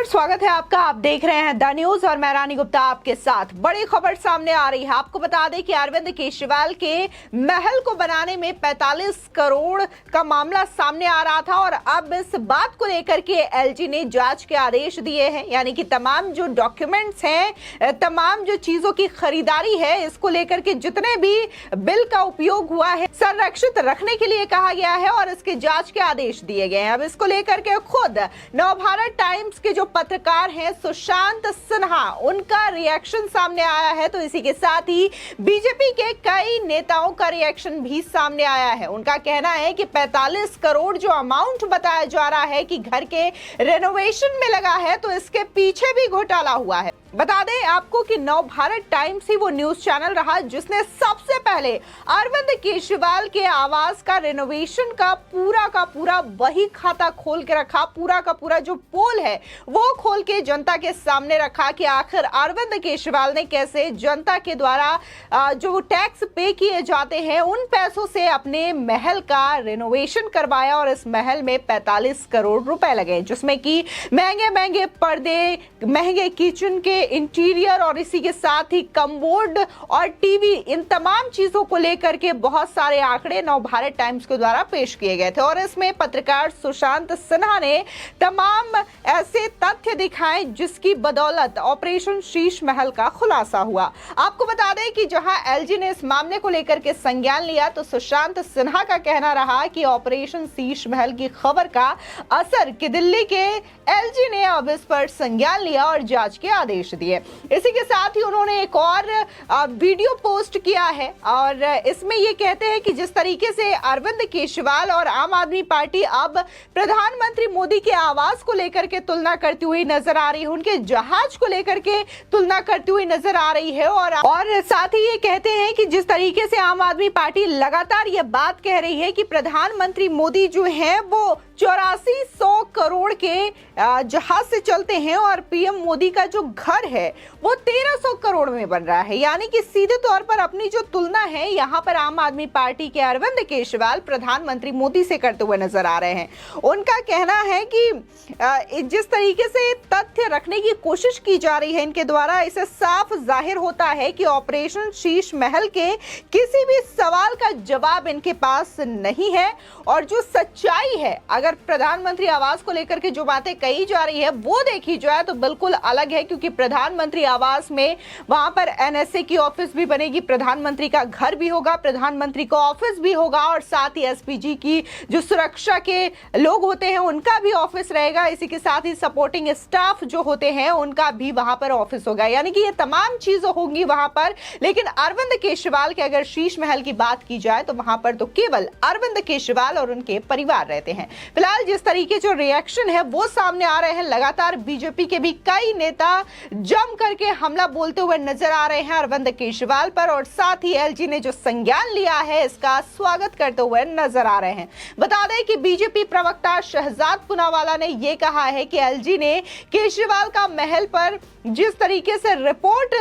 स्वागत है आपका। आप देख रहे हैं द न्यूज और मैं रानी गुप्ता आपके साथ। बड़ी खबर सामने आ रही है। आपको बता दें कि अरविंद केजरीवाल के महल को बनाने में 45 करोड़ का मामला सामने आ रहा था और अब इस बात को लेकर के एलजी ने जांच के आदेश दिए हैं। यानी कि तमाम जो डॉक्यूमेंट्स हैं, तमाम जो चीजों की खरीदारी है, इसको लेकर के जितने भी बिल का उपयोग हुआ है संरक्षित रखने के लिए कहा गया है और इसके जांच के आदेश दिए गए हैं। अब इसको लेकर के खुद नवभारत टाइम्स के जो पत्रकार हैं सुशांत सिन्हा, उनका रिएक्शन सामने आया है। तो इसी के साथ ही बीजेपी के कई नेताओं का रिएक्शन भी सामने आया है। उनका कहना है कि 45 करोड़ जो अमाउंट बताया जा रहा है कि घर के रेनोवेशन में लगा है, तो इसके पीछे भी घोटाला हुआ है। बता दें आपको कि नवभारत टाइम्स ही वो न्यूज चैनल रहा जिसने सबसे पहले अरविंद केजरीवाल के आवास का रेनोवेशन का पूरा वही खाता खोल के रखा। पूरा का पूरा जो पोल है वो खोल के जनता के सामने रखा कि आखिर अरविंद केजरीवाल ने कैसे जनता के द्वारा जो टैक्स पे किए जाते हैं उन पैसों से अपने महल का रेनोवेशन करवाया और इस महल में 45 करोड़ रुपए लगे, जिसमें कि महंगे पर्दे, महंगे किचन के इंटीरियर और इसी के साथ ही कमोड और टीवी, इन तमाम चीजों को लेकर के बहुत सारे आंकड़े नवभारत टाइम्स के द्वारा पेश किए गए थे। और इसमें पत्रकार सुशांत सिन्हा ने तमाम ऐसे तथ्य दिखाए जिसकी बदौलत ऑपरेशन शीश महल का खुलासा हुआ। आपको बता दें कि जहां एलजी ने इस मामले को लेकर के संज्ञान लिया, तो सुशांत सिन्हा का कहना रहा कि ऑपरेशन शीश महल की खबर का असर कि दिल्ली के एलजी ने अब इस पर संज्ञान लिया और जांच के आदेश दिए। इसी के साथ ही उन्होंने एक और वीडियो पोस्ट किया है और इसमें ये कहते हैं कि जिस तरीके से अरविंद केजरीवाल और आम आदमी पार्टी अब प्रधानमंत्री मोदी के आवास को लेकर के तुलना करती हुई नजर आ रही है, उनके जहाज को लेकर के तुलना करती हुई नजर आ रही है और साथ ही ये कहते हैं कि जिस तरीके से आम आदमी पार्टी लगातार ये बात कह रही है कि प्रधानमंत्री मोदी जो है वो 8400 करोड़ के जहाज से चलते हैं और पीएम मोदी का जो घर है वो 1300 करोड़ में बन रहा है। यानी कि सीधे तौर पर अपनी जो तुलना है यहाँ पर आम आदमी पार्टी के अरविंद केजरीवाल प्रधानमंत्री मोदी से करते हुए नजर आ रहे हैं। उनका कहना है कि जिस तरीके से तथ्य रखने की कोशिश की जा रही है इनके द्वारा, इसे साफ जाहिर होता है कि ऑपरेशन शीश महल के किसी भी सवाल का जवाब इनके पास नहीं है। और जो सच्चाई है, अगर प्रधानमंत्री आवास को लेकर के जो बातें कही जा रही है वो देखी जाए तो बिल्कुल अलग है, क्योंकि प्रधानमंत्री आवास में वहां पर एनएसए की ऑफिस भी बनेगी, प्रधानमंत्री का घर भी होगा, प्रधानमंत्री का ऑफिस भी होगा और साथ ही एसपीजी की जो सुरक्षा के लोग होते हैं उनका भी ऑफिस रहेगा। इसी के साथ ही सपोर्टिंग स्टाफ जो होते हैं उनका भी वहां पर ऑफिस होगा। यानी कि ये तमाम चीजें होंगी वहां पर। लेकिन अरविंद केजरीवाल के अगर शीश महल की बात की जाए तो वहां पर तो केवल अरविंद केजरीवाल और उनके परिवार रहते हैं। फिलहाल जिस तरीके जो रिएक्शन है वो सामने आ रहे हैं, लगातार बीजेपी के भी कई नेता जम करके हमला बोलते हुए नजर आ रहे हैं अरविंद केजरीवाल पर और साथ ही एलजी ने जो संज्ञान लिया है इसका स्वागत करते हुए नजर आ रहे हैं। बता दें कि बीजेपी प्रवक्ता शहजाद पूनावाला ने यह कहा है कि एलजी ने केजरीवाल का महल पर जिस तरीके से रिपोर्ट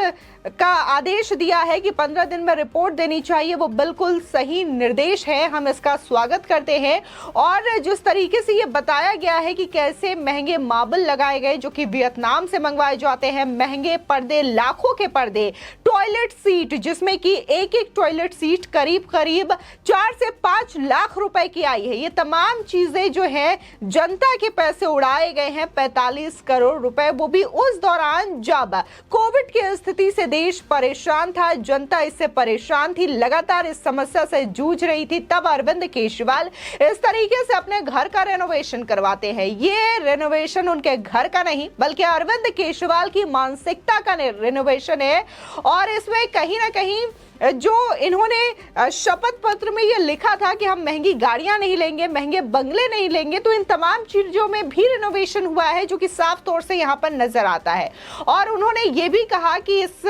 का आदेश दिया है कि 15 दिन में रिपोर्ट देनी चाहिए, वो बिल्कुल सही निर्देश है, हम इसका स्वागत करते हैं। और जिस तरीके से ये बताया गया है कि कैसे महंगे मार्बल लगाए गए जो कि वियतनाम से मंगवाए जाते हैं, महंगे पर्दे, लाखों के पर्दे, टॉयलेट सीट जिसमें कि एक टॉयलेट सीट करीब 4 से 5 लाख रुपए की आई है। ये तमाम चीजें जो है जनता के पैसे उड़ाए गए हैं, 45 करोड़ रुपए, वो भी उस दौरान जब कोविड की स्थिति से देश परेशान था, जनता इससे परेशान थी, लगातार इस समस्या से जूझ रही थी। तब अरविंद केजरीवाल इस तरीके से अपने घर का रेनोवेशन करवाते हैं। ये रेनोवेशन उनके घर का नहीं बल्कि अरविंद केजरीवाल की मानसिकता का रेनोवेशन है। और इसमें कहीं ना कहीं जो इन्होंने शपथ पत्र में ये लिखा था कि हम महंगी गाड़ियां नहीं लेंगे, महंगे बंगले नहीं लेंगे, तो इन तमाम चीजों में भी रिनोवेशन हुआ है जो कि साफ तौर से यहाँ पर नजर आता है। और उन्होंने ये भी कहा कि इस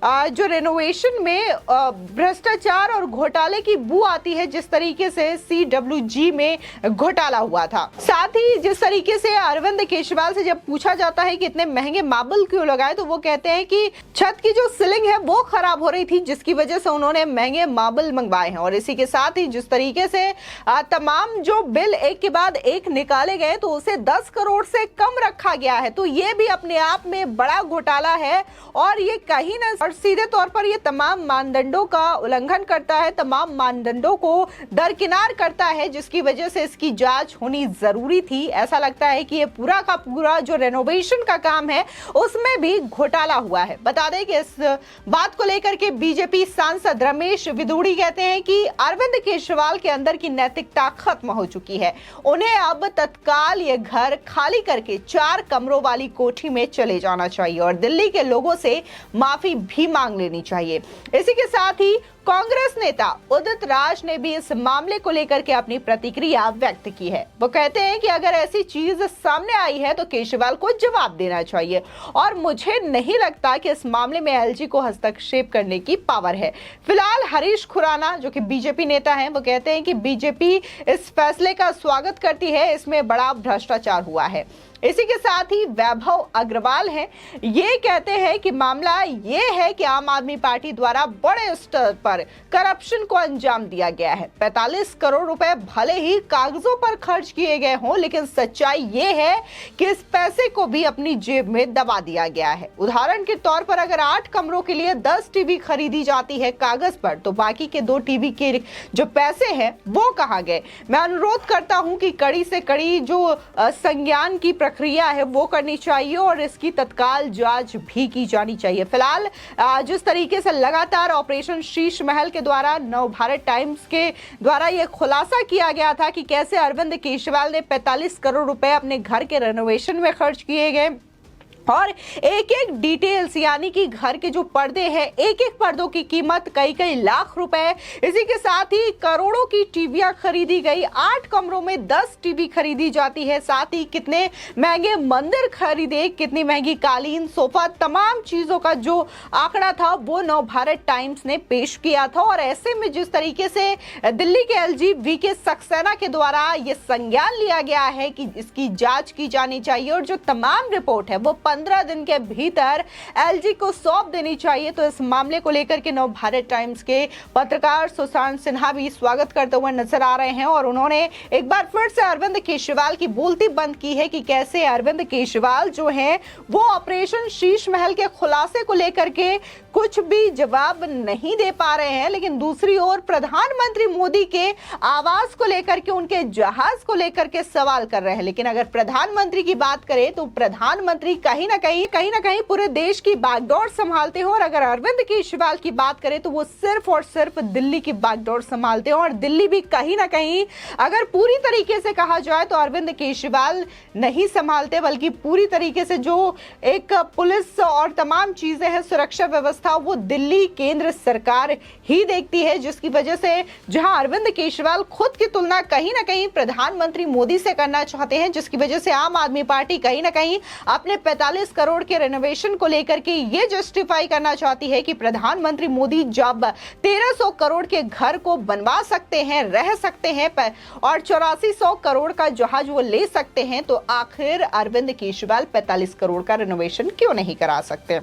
जो रेनोवेशन में भ्रष्टाचार और घोटाले की बू आती है, जिस तरीके से CWG में घोटाला हुआ था। साथ ही जिस तरीके से अरविंद केजरीवाल से जब पूछा जाता है कि इतने महंगे मार्बल क्यों लगाए, तो वो कहते हैं कि छत की जो सीलिंग है वो खराब हो रही थी जिसकी वजह से उन्होंने महंगे मार्बल मंगवाए हैं। और इसी के साथ ही जिस तरीके से तमाम जो बिल एक के बाद एक निकाले गए तो उसे 10 करोड़ से कम रखा गया है, तो ये भी अपने आप में बड़ा घोटाला है और ये कहीं ना और सीधे तौर पर ये तमाम मानदंडों का उल्लंघन करता है, तमाम मानदंडों को दरकिनार करता है, जिसकी वजह से इसकी जांच होनी जरूरी थी। ऐसा लगता है कि ये पूरा का पूरा जो रेनोवेशन का काम है उसमें भी घोटाला हुआ है। बता दें कि इस बात को लेकर के बीजेपी सांसद रमेश विदुड़ी कहते हैं कि अरविंद केजरीवाल के अंदर की नैतिकता खत्म हो चुकी है, उन्हें अब तत्काल ये घर खाली करके 4 कमरों वाली कोठी में चले जाना चाहिए और दिल्ली के लोगों से माफी भी मांग लेनी चाहिए। इसी के साथ ही कांग्रेस नेता उदित राज ने भी इस मामले को लेकर के अपनी प्रतिक्रिया व्यक्त की है। वो कहते हैं कि अगर ऐसी चीज सामने आई है तो केजरीवाल को जवाब देना चाहिए और मुझे नहीं लगता कि इस मामले में एलजी को हस्तक्षेप करने की पावर है। फिलहाल हरीश खुराना जो कि बीजेपी नेता हैं, वो कहते हैं कि बीजेपी इस फैसले का स्वागत करती है, इसमें बड़ा भ्रष्टाचार हुआ है। इसी के साथ ही वैभव अग्रवाल हैं, ये कहते हैं कि मामला ये है कि आम आदमी पार्टी द्वारा बड़े स्तर पर करप्शन को अंजाम दिया गया है। 45 करोड़ रुपए भले ही कागजों पर खर्च किए गए हों, लेकिन सच्चाई ये है कि इस पैसे को भी अपनी जेब में दबा दिया गया है। उदाहरण के तौर पर अगर 8 कमरों के लिए 10 टीवी खरीदी जाती है कागज पर, तो बाकी के 2 टीवी के जो पैसे हैं वो कहाँ गए? मैं अनुरोध करता हूं कि कड़ी से कड़ी जो संज्ञान की प्रक्रिया है वो करनी चाहिए और इसकी तत्काल जांच भी की जानी चाहिए। फिलहाल जिस तरीके से लगातार ऑपरेशन शीश महल के द्वारा नवभारत टाइम्स के द्वारा यह खुलासा किया गया था कि कैसे अरविंद केजरीवाल ने 45 करोड़ रुपए अपने घर के रेनोवेशन में खर्च किए गए और एक एक डिटेल्स यानी कि घर के जो पर्दे हैं, एक एक पर्दों की कीमत कई लाख रुपए, इसी के साथ ही करोड़ों की टीवियां खरीदी गई, 8 कमरों में 10 टीवी खरीदी जाती है, साथ ही कितने महंगे मंदिर खरीदे, कितनी महंगी कालीन, सोफा, तमाम चीजों का जो आंकड़ा था वो नवभारत टाइम्स ने पेश किया था। और ऐसे में जिस तरीके से दिल्ली के एलजी वीके सक्सेना के द्वारा ये संज्ञान लिया गया है कि इसकी जांच की जानी चाहिए और जो तमाम रिपोर्ट है वो 15 दिन के भीतर एलजी को सौंप देनी चाहिए, तो इस मामले को लेकर के नवभारत टाइम्स के पत्रकार सुशांत सिन्हा भी स्वागत करते हुए नजर आ रहे हैं और उन्होंने एक बार फिर से अरविंद केजरीवाल की बोलती बंद की है कि कैसे अरविंद केजरीवाल जो है वो ऑपरेशन शीश महल के खुलासे को लेकर के कुछ भी जवाब नहीं दे पा रहे हैं, लेकिन दूसरी ओर प्रधानमंत्री मोदी के आवास को लेकर के, उनके जहाज को लेकर के सवाल कर रहे हैं। लेकिन अगर प्रधानमंत्री की बात करें तो प्रधानमंत्री कहीं ना कहीं पूरे देश की बागडोर संभालते हो और अगर अरविंद केजरीवाल की बात करें तो वो सिर्फ और सिर्फ दिल्ली की बागडोर संभालते हो और दिल्ली भी कहीं ना कहीं अगर पूरी तरीके से कहा जाए तो अरविंद केजरीवाल नहीं संभालते, बल्कि पूरी तरीके से जो एक पुलिस और तमाम चीजें हैं, सुरक्षा व्यवस्था, वो दिल्ली केंद्र सरकार ही देखती है, जिसकी वजह से जहां अरविंद केजरीवाल खुद की तुलना कहीं ना कहीं प्रधानमंत्री मोदी से करना चाहते हैं, जिसकी वजह से आम आदमी पार्टी कहीं ना कहीं अपने 45 करोड़ के रेनोवेशन को लेकर के ये जस्टिफाई करना चाहती है कि प्रधानमंत्री मोदी जब 1300 करोड़ के घर को बनवा सकते हैं, रह सकते हैं और 8400 करोड़ का जहाज वो ले सकते हैं, तो आखिर अरविंद केजरीवाल 45 करोड़ का रेनोवेशन क्यों नहीं करा सकते?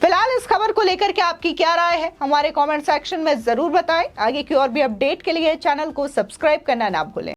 फिलहाल इस खबर को लेकर के आपकी क्या राय है हमारे कमेंट सेक्शन में जरूर बताएं। आगे की और भी अपडेट के लिए चैनल को सब्सक्राइब करना ना भूलें।